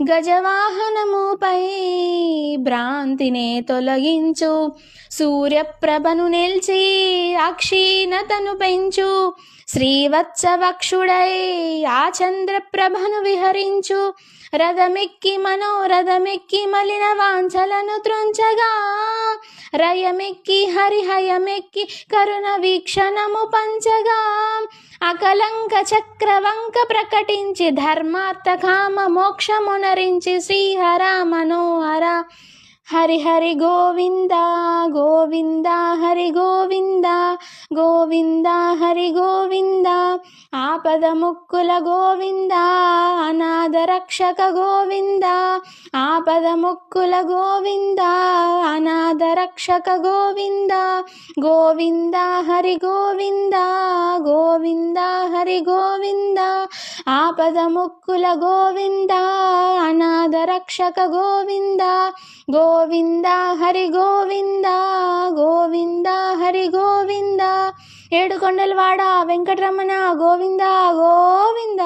గజవాహనముపై భ్రాంతినే తొలగించు, సూర్యప్రభను నిల్చి అక్షీణతను పెంచు, శ్రీవత్సవక్షుడై ఆ చంద్రప్రభను విహరించు, రథమెక్కి మనోరథమెక్కి మలిన వాంఛలను త్రుంచగా, రయమెక్కి హరిహయమెక్కి కరుణ వీక్షణము పంచగా, అకలంక చక్రవంక ప్రకటించి ధర్మార్థ కామ మోక్షమునరించి శ్రీహర మనోహర హరి హరి గోవింద గోవింద హరి గోవింద గోవింద హరి గోవింద ఆపద ముక్కుల గోవింద అనాథ రక్షక గోవింద ఆపద ముక్కుల గోవింద అనాథ రక్షక గోవింద గోవింద హరి గోవింద గోవింద హరి గోవింద ఆపద ముక్కుల గోవింద అనాథ రక్షక గోవింద గోవింద హరి గోవింద గోవింద హరి గోవింద ఏడుకొండలవాడ వెంకటరమణ గోవింద గోవింద.